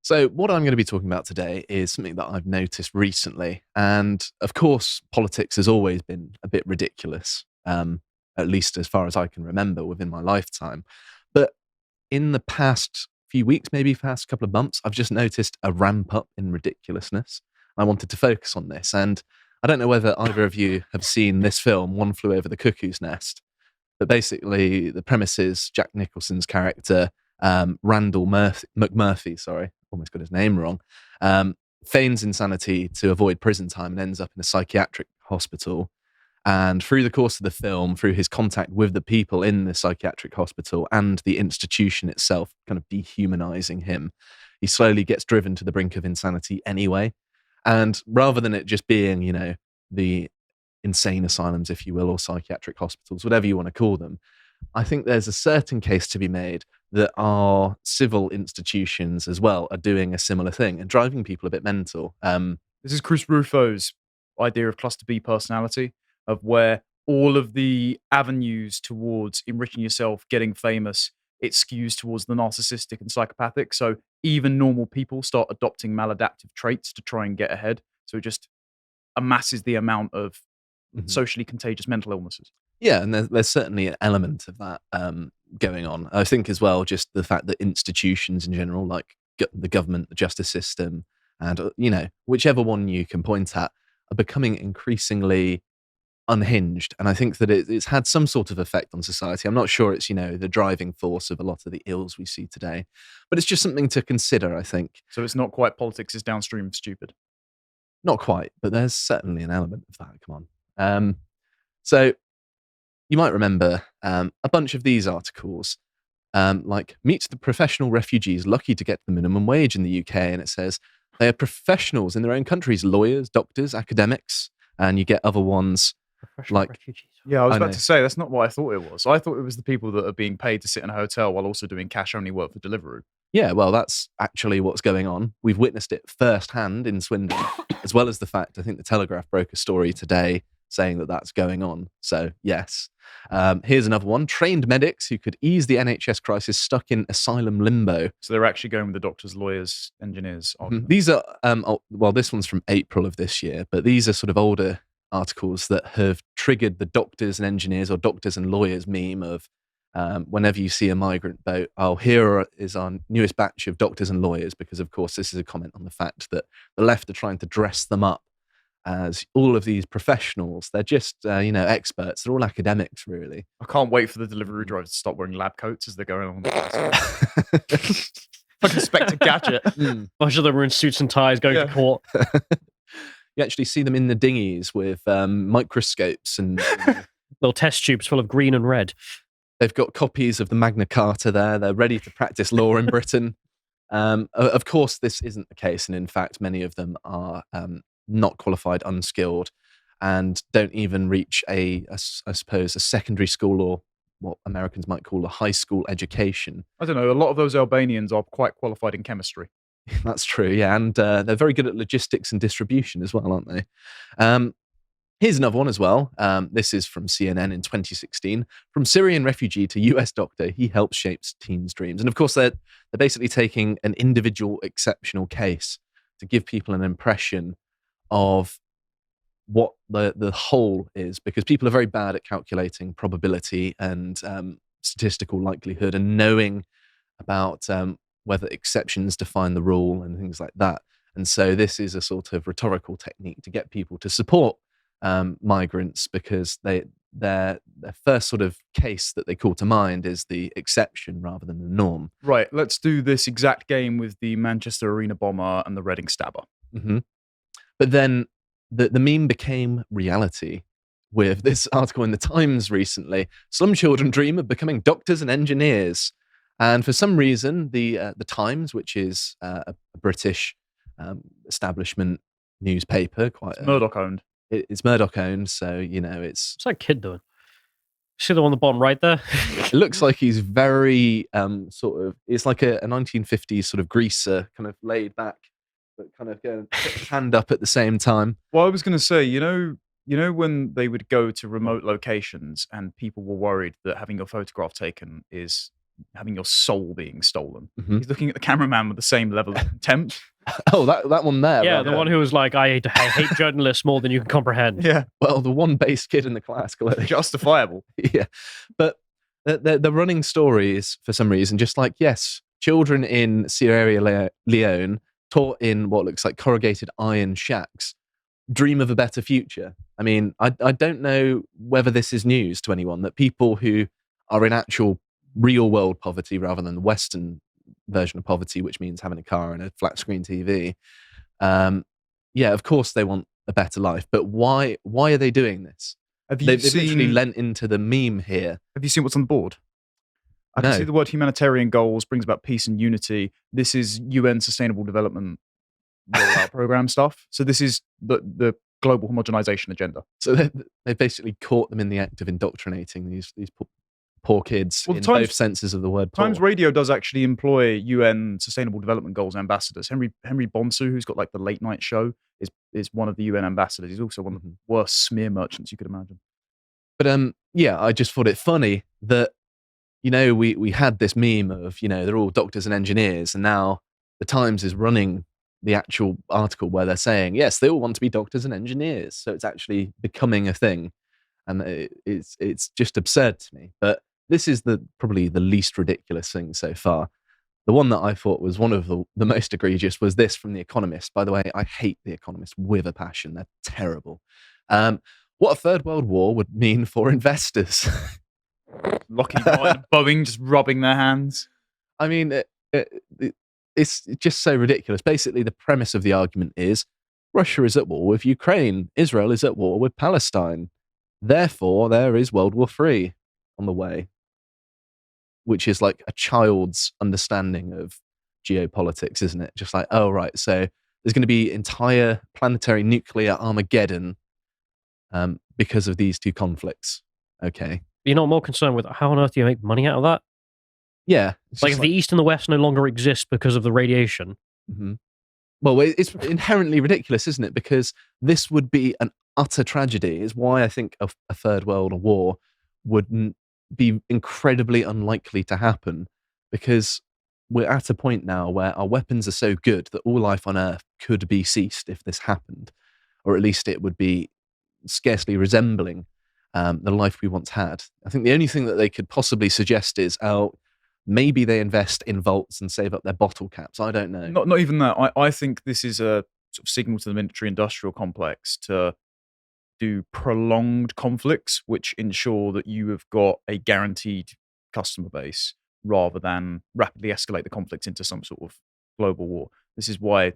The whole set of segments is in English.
So, what I'm going to be talking about today is something that I've noticed recently. And of course, politics has always been a bit ridiculous, at least as far as I can remember within my lifetime. But in the past few weeks, maybe past couple of months, I've just noticed a ramp up in ridiculousness. I wanted to focus on this. And I don't know whether either of you have seen this film, One Flew Over the Cuckoo's Nest. But basically, the premise is Jack Nicholson's character, Randall McMurphy, sorry, almost got his name wrong, feigns insanity to avoid prison time and ends up in a psychiatric hospital. And through the course of the film, through his contact with the people in the psychiatric hospital and the institution itself, kind of dehumanizing him, he slowly gets driven to the brink of insanity anyway. And rather than it just being, the insane asylums, if you will, or psychiatric hospitals, whatever you want to call them, I think there's a certain case to be made that our civil institutions as well are doing a similar thing and driving people a bit mental. This is Chris Rufo's idea of cluster B personality, of where all of the avenues towards enriching yourself, getting famous, it skews towards the narcissistic and psychopathic. So even normal people start adopting maladaptive traits to try and get ahead. So it just amasses the amount of socially contagious mental illnesses. Yeah, and there's certainly an element of that going on. I think as well, just the fact that institutions in general, like the government, the justice system, and whichever one you can point at, are becoming increasingly unhinged. And I think that it's had some sort of effect on society. I'm not sure it's the driving force of a lot of the ills we see today, but it's just something to consider, I think. So it's not quite politics is downstream of stupid. Not quite, but there's certainly an element of that. Come on. So you might remember a bunch of these articles, like meet the professional refugees lucky to get the minimum wage in the UK. And it says they are professionals in their own countries, lawyers, doctors, academics. And you get other ones like refugees. Yeah, I was about to say, that's not what I thought it was. I thought it was the people that are being paid to sit in a hotel while also doing cash-only work for Deliveroo. Yeah, well, that's actually what's going on. We've witnessed it firsthand in Swindon, as well as the fact, I think the Telegraph broke a story today saying that that's going on. So, yes. Here's another one. Trained medics who could ease the NHS crisis stuck in asylum limbo. So they're actually going with the doctors, lawyers, engineers. These are, well, this one's from April of this year, but these are sort of older articles that have triggered the doctors and engineers or doctors and lawyers meme of whenever you see a migrant boat, here is our newest batch of doctors and lawyers, because of course this is a comment on the fact that the left are trying to dress them up as all of these professionals. They're just, experts. They're all academics, really. I can't wait for the Deliveroo drivers to stop wearing lab coats as they're going on the bus. Like Inspector Gadget. Most of them were in suits and ties going to court. You actually see them in the dinghies with microscopes and little test tubes full of green and red. They've got copies of the Magna Carta there. They're ready to practice law in Britain. Of course, this isn't the case. And in fact, many of them are not qualified, unskilled, and don't even reach I suppose, a secondary school or what Americans might call a high school education. I don't know. A lot of those Albanians are quite qualified in chemistry. That's true, yeah. And they're very good at logistics and distribution as well, aren't they? Here's another one as well. This is from CNN in 2016. From Syrian refugee to US doctor, he helps shape teens' dreams. And of course, they're basically taking an individual exceptional case to give people an impression of what the whole is, because people are very bad at calculating probability and statistical likelihood and knowing about whether exceptions define the rule and things like that. And so this is a sort of rhetorical technique to get people to support migrants, because their first sort of case that they call to mind is the exception rather than the norm. Right, let's do this exact game with the Manchester Arena bomber and the Reading stabber. Mm-hmm. But then the meme became reality with this article in the Times recently. Some children dream of becoming doctors and engineers. And for some reason, the Times, which is a British establishment newspaper, it's Murdoch owned. It's Murdoch owned, so it's. What's that kid doing? See the one on the bottom right there? It looks like he's very sort of. It's like a 1950s sort of greaser, kind of laid back, but kind of going put his hand up at the same time. Well, I was going to say, when they would go to remote locations and people were worried that having your photograph taken is having your soul being stolen. Mhm. He's looking at the cameraman with the same level of contempt. Oh, that one there. Yeah, rather. the one who was like, I hate journalists more than you can comprehend. Yeah, Well, the one base kid in the class, clearly. justifiable. Yeah, but the running story is, for some reason, just like, yes, children in Sierra Leone taught in what looks like corrugated iron shacks dream of a better future. I mean, I don't know whether this is news to anyone, that people who are in actual real world poverty rather than the Western version of poverty, which means having a car and a flat screen TV. Yeah, of course they want a better life, but why are they doing this? They've literally lent into the meme here. Have you seen what's on the board? I can No. see the word humanitarian goals brings about peace and unity. This is UN Sustainable Development rollout program stuff. So this is the global homogenization agenda. So they basically caught them in the act of indoctrinating these poor kids in both senses of the word poor. Times Radio does actually employ UN Sustainable Development Goals ambassadors. Henry Bonsu, who's got like the late night show, is one of the UN ambassadors. He's also one of the worst smear merchants you could imagine. But yeah, I just thought it funny that, you know, we had this meme of, you know, they're all doctors and engineers, and now the Times is running the actual article where they're saying, yes, they all want to be doctors and engineers. So it's actually becoming a thing, and it's just absurd to me. But this is probably the least ridiculous thing so far. The one that I thought was one of the most egregious was this from The Economist. By the way, I hate The Economist with a passion. They're terrible. What a third world war would mean for investors. Lockheed Martin, Boeing just rubbing their hands. I mean, it's just so ridiculous. Basically, the premise of the argument is Russia is at war with Ukraine. Israel is at war with Palestine. Therefore, there is World War III on the way, which is like a child's understanding of geopolitics, isn't it? Just like, oh, right, so there's going to be entire planetary nuclear Armageddon because of these two conflicts. Okay. You're not more concerned with how on earth do you make money out of that? Yeah. Like if the East and the West no longer exist because of the radiation. Mm-hmm. Well, it's inherently ridiculous, isn't it? Because this would be an utter tragedy. Is why I think a third world war would be incredibly unlikely to happen, because we're at a point now where our weapons are so good that all life on Earth could be ceased if this happened, or at least it would be scarcely resembling the life we once had. I think the only thing that they could possibly suggest is, maybe they invest in vaults and save up their bottle caps. I don't know. Not even that. I think this is a sort of signal to the military-industrial complex to do prolonged conflicts, which ensure that you have got a guaranteed customer base, rather than rapidly escalate the conflict into some sort of global war. This is why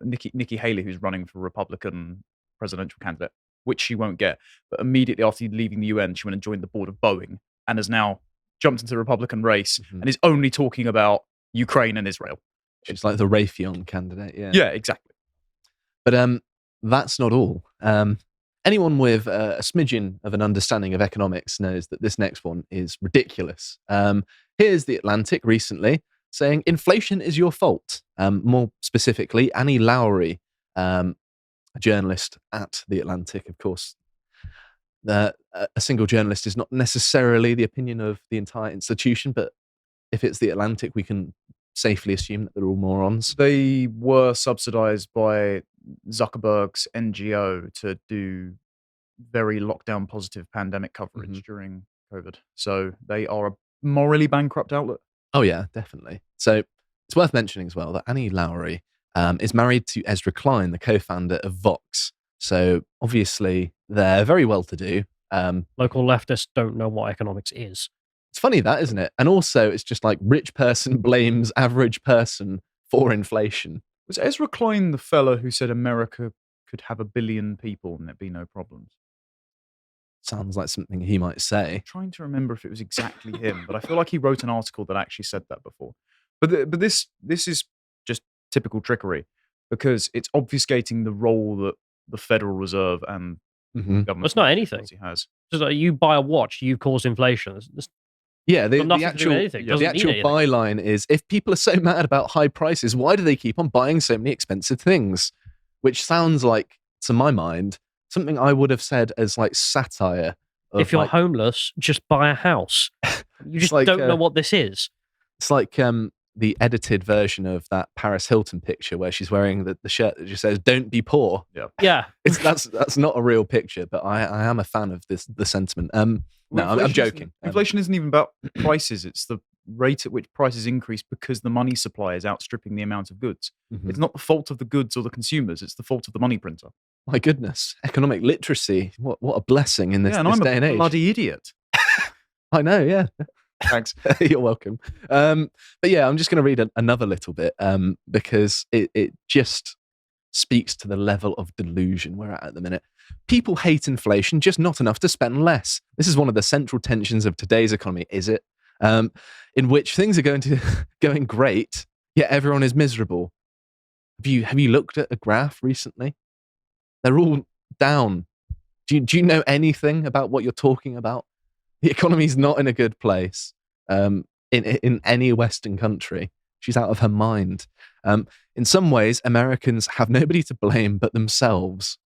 Nikki Haley, who's running for Republican presidential candidate, which she won't get, but immediately after leaving the UN, she went and joined the board of Boeing, and has now jumped into the Republican race, and is only talking about Ukraine and Israel. She's like the Raytheon candidate, yeah. Yeah, exactly. But that's not all. Anyone with a smidgen of an understanding of economics knows that this next one is ridiculous. Here's The Atlantic recently saying inflation is your fault. More specifically, Annie Lowry, a journalist at The Atlantic, of course. A single journalist is not necessarily the opinion of the entire institution, but if it's The Atlantic, we can safely assume that they're all morons. They were subsidized by Zuckerberg's NGO to do very lockdown positive pandemic coverage during COVID. So they are a morally bankrupt outlet. Oh yeah, definitely. So it's worth mentioning as well that Annie Lowry is married to Ezra Klein, the co-founder of Vox. So obviously they're very well to do. Local leftists don't know what economics is. It's funny that, isn't it? And also it's just like rich person blames average person for inflation. Was Ezra Klein the fellow who said America could have 1 billion people and there'd be no problems? Sounds like something he might say. I'm trying to remember if it was exactly him, but I feel like he wrote an article that actually said that before. But this is just typical trickery, because it's obfuscating the role that the Federal Reserve and government It's not anything. has. Just like you buy a watch, you cause inflation. Yeah, the nothing to do actual, with anything. the actual byline is, if people are so mad about high prices, why do they keep on buying so many expensive things? Which sounds like, to my mind, something I would have said as like satire. If you're homeless, just buy a house. You just like, don't know what this is. It's like the edited version of that Paris Hilton picture where she's wearing the shirt that just says "Don't be poor." Yeah. That's not a real picture, but I am a fan of the sentiment. No, I'm joking. Inflation isn't even about prices; it's the rate at which prices increase because the money supply is outstripping the amount of goods. It's not the fault of the goods or the consumers; it's the fault of the money printer. My goodness, economic literacy! What a blessing in this, and this I'm day and a age. bloody idiot. I know, yeah. Thanks. You're welcome. But yeah, I'm just going to read another little bit because it just speaks to the level of delusion we're at the minute. People hate inflation, just not enough to spend less. This is one of the central tensions of today's economy, is it? In which things are going great, yet everyone is miserable. Have you looked at a graph recently? They're all down. Do you know anything about what you're talking about? The economy's not in a good place in any Western country. She's out of her mind. In some ways, Americans have nobody to blame but themselves.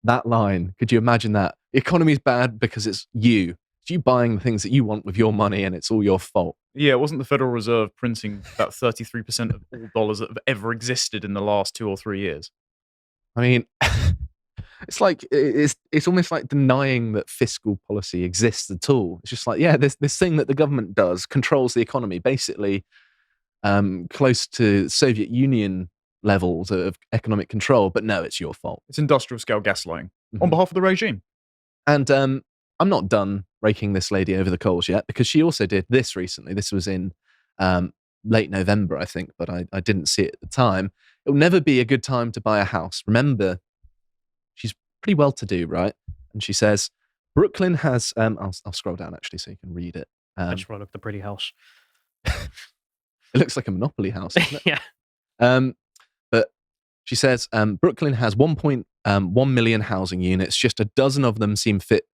That line, could you imagine that? The economy's bad because it's you. It's you buying the things that you want with your money and it's all your fault. Yeah, it wasn't the Federal Reserve printing about 33% of all dollars that have ever existed in the last 2 or 3 years. I mean, it's like it's almost like denying that fiscal policy exists at all. It's just like, yeah, this thing that the government does controls the economy, basically close to Soviet Union levels of economic control. But no, it's your fault. It's industrial scale gaslighting on behalf of the regime. And I'm not done raking this lady over the coals yet, because she also did this recently. This was in late November, I think, but I didn't see it at the time. It'll never be a good time to buy a house. Remember, she's pretty well to do, right? And she says, Brooklyn has, I'll scroll down actually so you can read it. I just want to look at the pretty house. It looks like a Monopoly house, doesn't it? Yeah. But she says, Brooklyn has 1.1 million housing units. Just a dozen of them seem to fit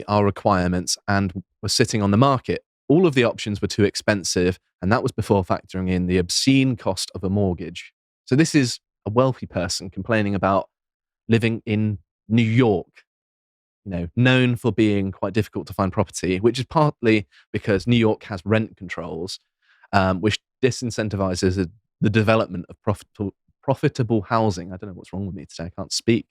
our requirements and were sitting on the market. All of the options were too expensive, and that was before factoring in the obscene cost of a mortgage. So this is a wealthy person complaining about living in New York, known for being quite difficult to find property, which is partly because New York has rent controls, which disincentivizes the development of profitable housing. I don't know what's wrong with me today. I can't speak.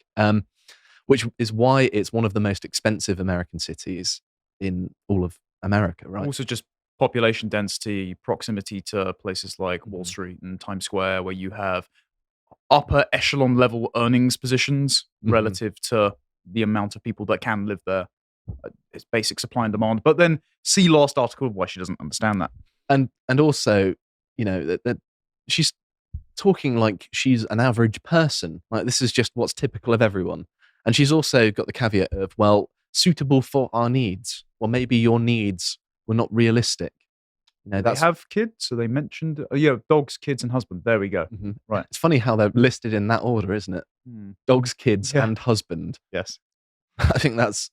Which is why it's one of the most expensive American cities in all of America, right? Also just population density, proximity to places like Wall Street and Times Square, where you have upper echelon level earnings positions relative to the amount of people that can live there. It's basic supply and demand. But then see last article of why she doesn't understand that. And also, that she's talking like she's an average person. Like this is just what's typical of everyone. And she's also got the caveat of, well, suitable for our needs. Well, maybe your needs were not realistic. They have kids, so they mentioned, dogs, kids, and husband. There we go. Mm-hmm. Right. It's funny how they're listed in that order, isn't it? Dogs, kids, and husband. Yes. I think that's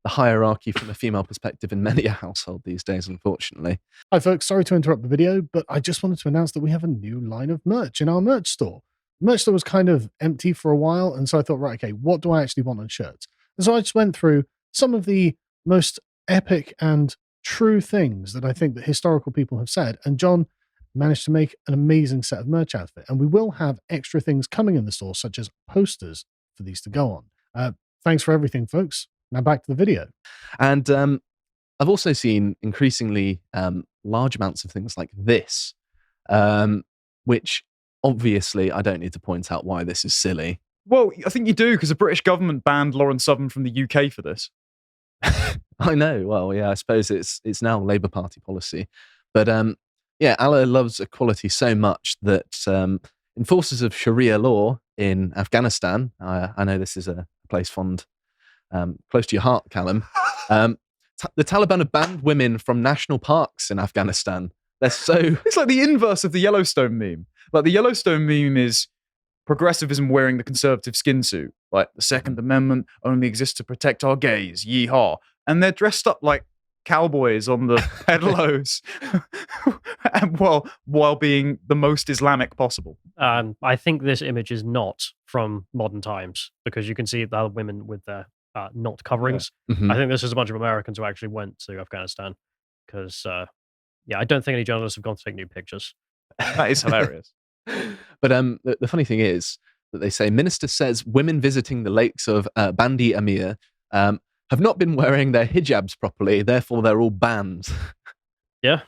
the hierarchy from a female perspective in many a household these days, unfortunately. Hi, folks. Sorry to interrupt the video, but I just wanted to announce that we have a new line of merch in our merch store. The merch store was kind of empty for a while, and so I thought, right, okay, what do I actually want on shirts? And so I just went through some of the most epic and true things that I think that historical people have said, and John managed to make an amazing set of merch out of it. And we will have extra things coming in the store, such as posters for these to go on. Thanks for everything, folks. Now back to the video. And I've also seen increasingly large amounts of things like this, which obviously I don't need to point out why this is silly. Well, I think you do, because the British government banned Lawrence Southern from the UK for this. I know. Well, yeah, I suppose it's now Labour Party policy. But Allah loves equality so much that enforcers of Sharia law in Afghanistan, I know this is a place close to your heart, Callum, the Taliban have banned women from national parks in Afghanistan. They're so... It's like the inverse of the Yellowstone meme. Like the Yellowstone meme is progressivism wearing the conservative skin suit. Like the Second Amendment only exists to protect our gays. Yeehaw. And they're dressed up like cowboys on the pedalos, and while being the most Islamic possible. I think this image is not from modern times, because you can see the women with their not coverings. Mm-hmm. I think this is a bunch of Americans who actually went to Afghanistan, because Yeah, I don't think any journalists have gone to take new pictures. That is hilarious. But the funny thing is that they say minister says women visiting the lakes of Bandi Amir have not been wearing their hijabs properly, therefore they're all banned. Yeah.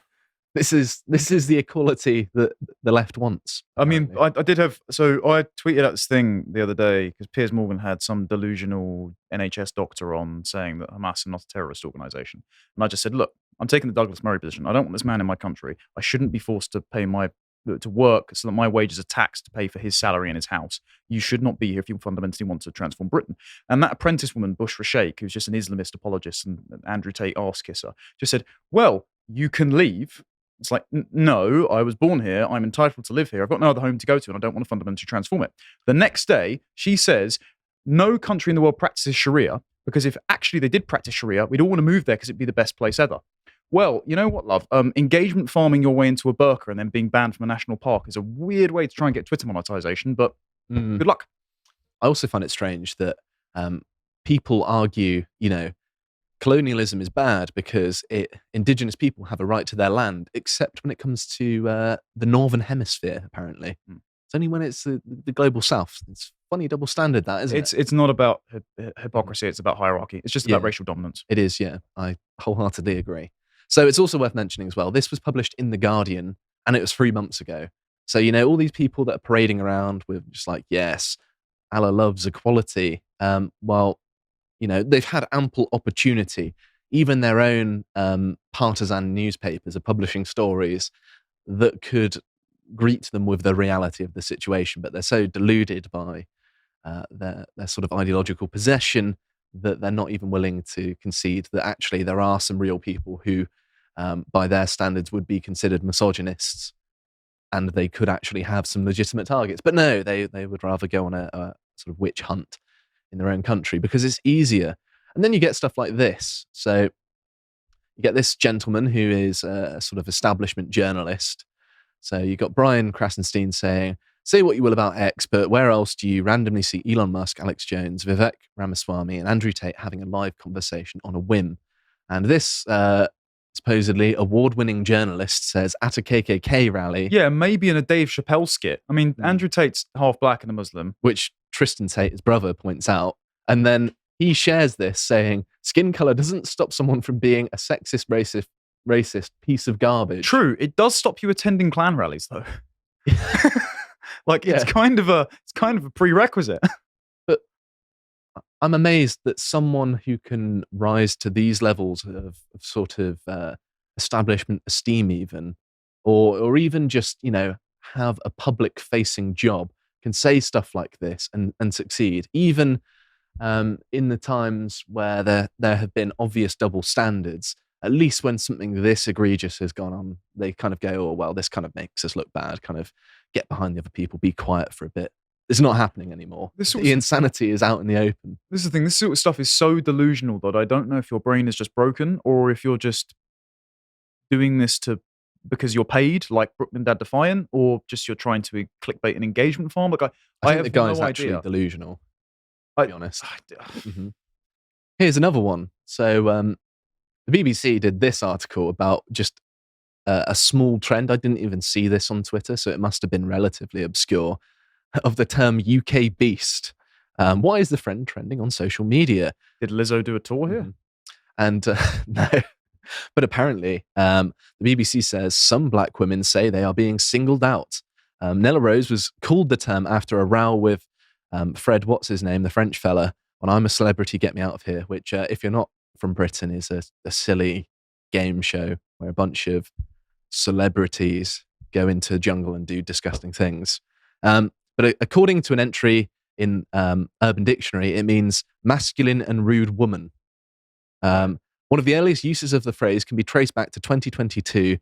This is the equality that the left wants. I mean, apparently. I did have, so I tweeted out this thing the other day because Piers Morgan had some delusional NHS doctor on saying that Hamas are not a terrorist organization. And I just said, look, I'm taking the Douglas Murray position. I don't want this man in my country. I shouldn't be forced to pay to work so that my wages are taxed to pay for his salary and his house. You should not be here if you fundamentally want to transform Britain. And that apprentice woman, Bushra Sheikh, who's just an Islamist apologist and Andrew Tate arse kisser, just said, well, you can leave. It's like, no, I was born here. I'm entitled to live here. I've got no other home to go to, and I don't want to fundamentally transform it. The next day, she says, no country in the world practices Sharia, because if actually they did practice Sharia, we'd all want to move there because it'd be the best place ever. Well, you know what, love? Engagement farming your way into a burqa and then being banned from a national park is a weird way to try and get Twitter monetization, but good luck. I also find it strange that people argue, colonialism is bad because indigenous people have a right to their land, except when it comes to the Northern Hemisphere, apparently. It's only when it's the global South. It's funny double standard, that, isn't it? It's not about hypocrisy, it's about hierarchy. It's just about racial dominance. It is, yeah. I wholeheartedly agree. So it's also worth mentioning as well, this was published in The Guardian, and it was 3 months ago. So, all these people that are parading around with just like, yes, Allah loves equality. Well, they've had ample opportunity. Even their own partisan newspapers are publishing stories that could greet them with the reality of the situation, but they're so deluded by their sort of ideological possession that they're not even willing to concede that actually there are some real people who, by their standards, would be considered misogynists, and they could actually have some legitimate targets. But no, they would rather go on a sort of witch hunt in their own country because it's easier. And then you get stuff like this. So you get this gentleman who is a sort of establishment journalist. So you got Brian Krasenstein saying, say what you will about X, but where else do you randomly see Elon Musk, Alex Jones, Vivek Ramaswamy, and Andrew Tate having a live conversation on a whim? And this supposedly award-winning journalist says at a KKK rally. Yeah, maybe in a Dave Chappelle skit. I mean, Andrew Tate's half black and a Muslim. Which Tristan Tate, his brother, points out. And then he shares this saying, skin color doesn't stop someone from being a sexist, racist piece of garbage. True. It does stop you attending Klan rallies, though. It's kind of a prerequisite. But I'm amazed that someone who can rise to these levels of sort of establishment esteem, even, or even just have a public facing job, can say stuff like this and succeed, even in the times where there have been obvious double standards. At least when something this egregious has gone on, they kind of go, oh, well, this kind of makes us look bad, kind of get behind the other people, be quiet for a bit. It's not happening anymore. The insanity is out in the open. This is the thing. This sort of stuff is so delusional that I don't know if your brain is just broken or if you're just doing this because you're paid, like Brooklyn Dad Defiant, or just you're trying to clickbait an engagement farm. Like I think the guy's actually delusional, to be honest. Here's another one. So the BBC did this article about just a small trend. I didn't even see this on Twitter, so it must have been relatively obscure, of the term UK beast. Why is the friend trending on social media? Did Lizzo do a tour here? And no. But apparently, the BBC says some black women say they are being singled out. Nella Rose was called the term after a row with Fred, what's his name, the French fella, on I'm a Celebrity, Get Me Out of Here, which, if you're not from Britain, is a silly game show where a bunch of celebrities go into the jungle and do disgusting things. But according to an entry in Urban Dictionary, it means masculine and rude woman. One of the earliest uses of the phrase can be traced back to 2022,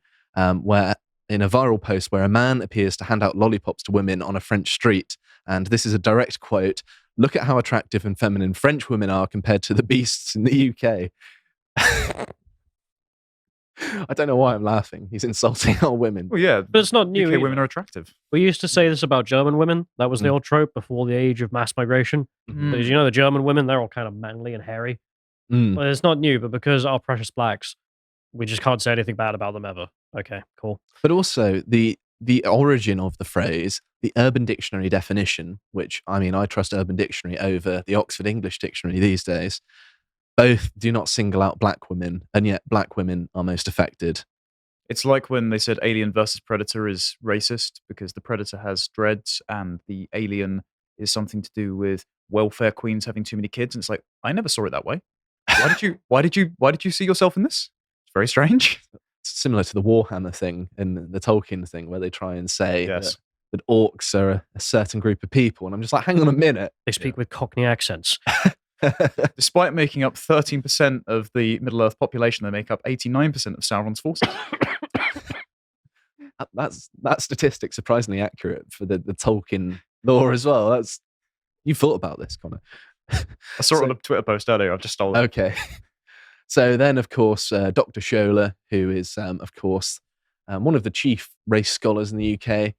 where in a viral post where a man appears to hand out lollipops to women on a French street. And this is a direct quote, "Look at how attractive and feminine French women are compared to the beasts in the UK." I don't know why I'm laughing. He's insulting our women. Well, yeah. But it's not new. UK women are attractive. We used to say this about German women. That was the old trope before the age of mass migration. Because the German women, they're all kind of manly and hairy. Well, it's not new, but because our precious blacks We just can't say anything bad about them ever. Okay, cool. But also the origin of the phrase, the Urban Dictionary definition, which, I mean, I trust Urban Dictionary over the Oxford English Dictionary these days, both do not single out black women, and yet black women are most affected. It's like when they said Alien versus Predator is racist because the Predator has dreads and the alien is something to do with welfare queens having too many kids. And it's like, I never saw it that way. Why did you see yourself in this? It's very strange. It's similar to the Warhammer thing and the Tolkien thing, where they try and say Yes. that orcs are a certain group of people. And I'm just like, hang on a minute. They speak with Cockney accents. Despite making up 13% of the Middle-earth population, they make up 89% of Sauron's forces. That statistic's surprisingly accurate for the Tolkien lore as well. You thought about this, Connor. I saw it on a Twitter post earlier. I've just stolen it. Okay. So then, of course, Dr. Scholar, who is, of course, one of the chief race scholars in the UK,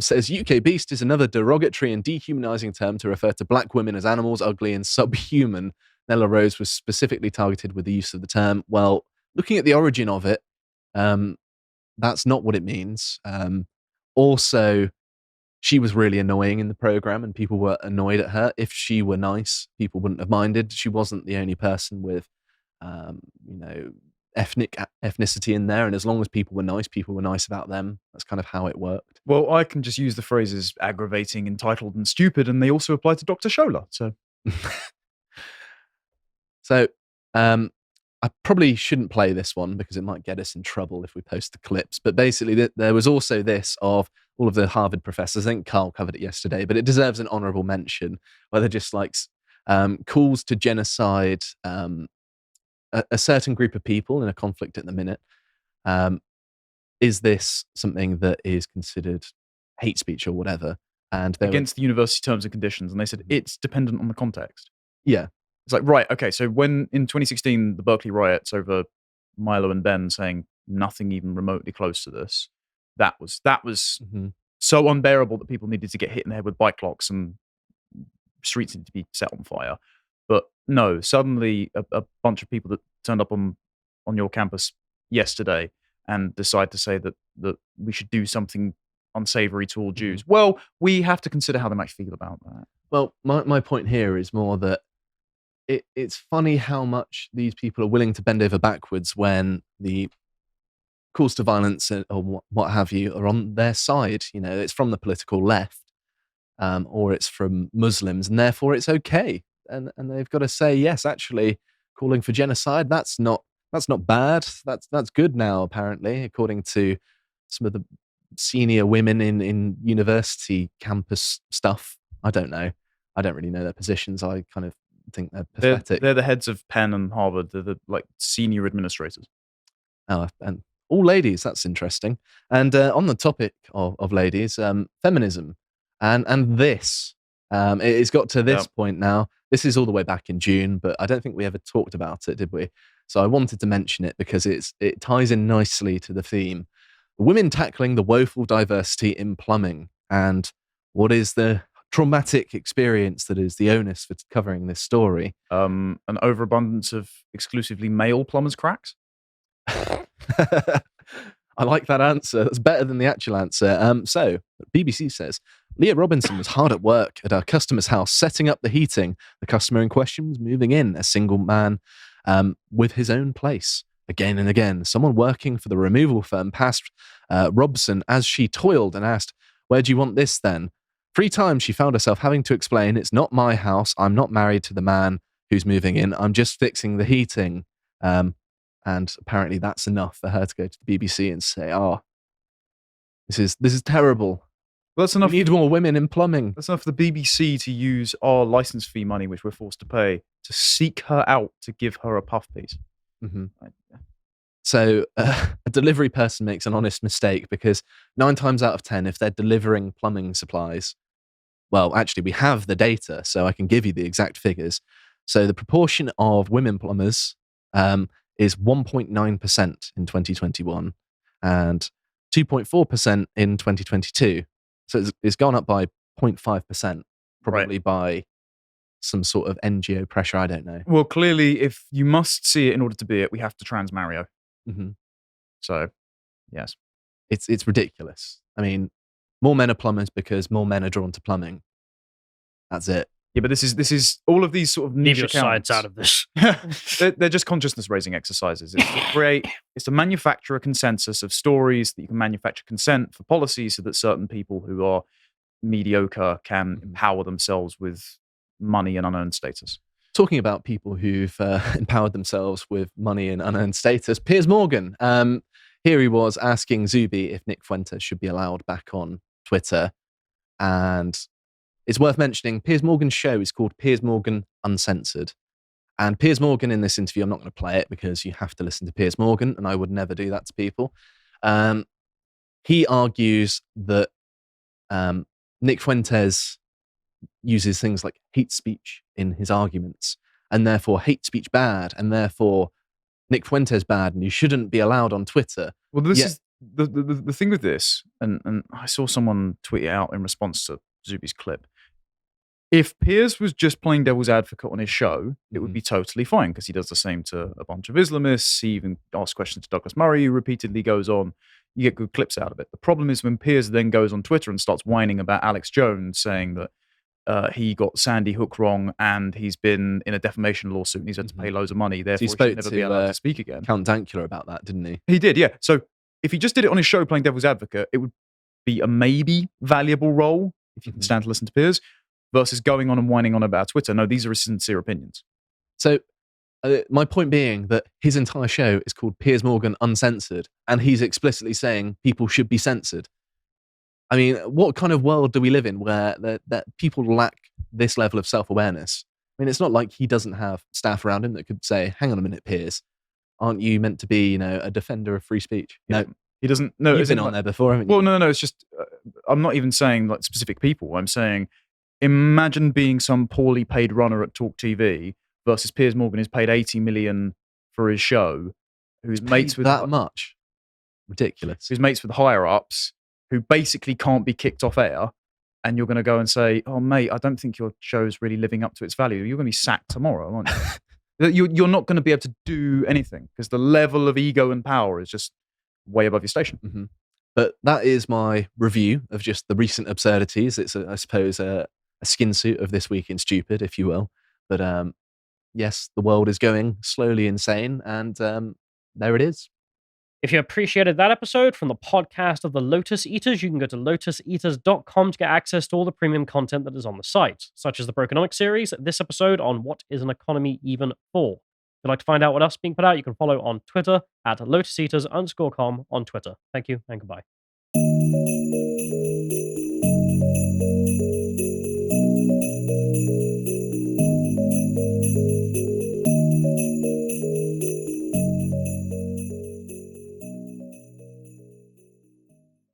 says UK beast is another derogatory and dehumanizing term to refer to black women as animals, ugly and subhuman. Nella Rose was specifically targeted with the use of the term. Well, looking at the origin of it, that's not what it means. Also, she was really annoying in the program and people were annoyed at her. If she were nice, people wouldn't have minded. She wasn't the only person with, ethnicity in there. And as long as people were nice about them. That's kind of how it worked. Well, I can just use the phrases aggravating, entitled, and stupid, and they also apply to Dr. Scholar. So, I probably shouldn't play this one because it might get us in trouble if we post the clips. But basically, there was also this of all of the Harvard professors. I think Carl covered it yesterday, but it deserves an honorable mention where they're just like calls to genocide a certain group of people in a conflict at the minute. Is this something that is considered hate speech or whatever? And against the university terms and conditions. And they said it's dependent on the context. Yeah. It's like, right, okay, so when in 2016, the Berkeley riots over Milo and Ben saying nothing even remotely close to this, that was so unbearable that people needed to get hit in the head with bike clocks and streets needed to be set on fire. But no, suddenly a bunch of people that turned up on your campus yesterday and decide to say that we should do something unsavory to all Jews. Well, we have to consider how they might feel about that. Well, my point here is more that it's funny how much these people are willing to bend over backwards when the calls to violence or what have you are on their side. You know, it's from the political left, or it's from Muslims, and therefore it's okay. And they've got to say, yes, actually, calling for genocide, that's not bad. That's good now, apparently, according to some of the senior women in university campus stuff. I don't know. I don't really know their positions. I kind of think they're pathetic. They're the heads of Penn and Harvard. They're the senior administrators. Oh, and all ladies. That's interesting. And on the topic of ladies, feminism, and this, it's got to this point now. This is all the way back in June, but I don't think we ever talked about it, did we? So I wanted to mention it because it ties in nicely to the theme. Women tackling the woeful diversity in plumbing, and what is the traumatic experience that is the onus for covering this story. An overabundance of exclusively male plumbers' cracks? I like that answer. That's better than the actual answer. So, BBC says, Leah Robinson was hard at work at our customer's house setting up the heating. The customer in question was moving in, a single man with his own place. Again and again, someone working for the removal firm passed Robson as she toiled and asked, "Where do you want this then?" 3 times she found herself having to explain, "It's not my house. I'm not married to the man who's moving in. I'm just fixing the heating." And apparently that's enough for her to go to the BBC and say, "Oh, this is terrible. Well, that's enough. We need more women in plumbing." That's enough for the BBC to use our license fee money, which we're forced to pay, to seek her out to give her a puff piece. Mm-hmm. So a delivery person makes an honest mistake because 9 times out of 10, if they're delivering plumbing supplies, well, actually, we have the data, so I can give you the exact figures. So the proportion of women plumbers is 1.9% in 2021 and 2.4% in 2022. So it's gone up by 0.5%, probably by some sort of NGO pressure. I don't know. Well, clearly, if you must see it in order to be it, we have to trans Mario. hmm So, yes. It's ridiculous. I mean, more men are plumbers because more men are drawn to plumbing. That's it. Yeah, but this is all of these sort of Leave niche your accounts. sides out of this. they're just consciousness raising exercises. It's to manufacture a consensus of stories that you can manufacture consent for policy so that certain people who are mediocre can empower themselves with money and unearned status. Talking about people who've empowered themselves with money and unearned status, Piers Morgan. Here he was asking Zuby if Nick Fuentes should be allowed back on Twitter. And it's worth mentioning, Piers Morgan's show is called Piers Morgan Uncensored. And Piers Morgan in this interview, I'm not going to play it because you have to listen to Piers Morgan, and I would never do that to people. He argues that Nick Fuentes uses things like hate speech in his arguments, and therefore hate speech bad, and therefore Nick Fuentes bad, and you shouldn't be allowed on Twitter. Well, this is the thing with this, and I saw someone tweet it out in response to Zuby's clip. If Piers was just playing devil's advocate on his show, it would be totally fine because he does the same to a bunch of Islamists. He even asks questions to Douglas Murray, who repeatedly goes on. You get good clips out of it. The problem is when Piers then goes on Twitter and starts whining about Alex Jones, saying that he got Sandy Hook wrong and he's been in a defamation lawsuit and he's had to pay loads of money. Therefore, So he should never be allowed to speak again. Count Dankula about that, didn't he? He did, yeah. So if he just did it on his show playing devil's advocate, it would be a maybe valuable role if you can stand to listen to Piers, versus going on and whining on about Twitter. No, these are his sincere opinions. So my point being that his entire show is called Piers Morgan Uncensored, and he's explicitly saying people should be censored. I mean, what kind of world do we live in where that people lack this level of self-awareness? I mean, it's not like he doesn't have staff around him that could say, hang on a minute, Piers, aren't you meant to be, a defender of free speech? No, he doesn't. No, you've been on there before, haven't you? Well, no. It's just I'm not even saying like specific people. I'm saying imagine being some poorly paid runner at Talk TV versus Piers Morgan, who's paid 80 million for his show, who's mates with that much. Ridiculous. Who's mates with higher ups, who basically can't be kicked off air, and you're going to go and say, "Oh, mate, I don't think your show's really living up to its value." You're going to be sacked tomorrow, aren't you? You're not going to be able to do anything because the level of ego and power is just way above your station. But that is my review of just the recent absurdities. It's, I suppose, a skin suit of This Week in Stupid, if you will. But yes, the world is going slowly insane, and there it is. If you appreciated that episode from the podcast of the Lotus Eaters, you can go to lotuseaters.com to get access to all the premium content that is on the site, such as the Brokenomics series, this episode on What is an Economy Even For? If you'd like to find out what else is being put out, you can follow on Twitter at lotuseaters_com on Twitter. Thank you and goodbye.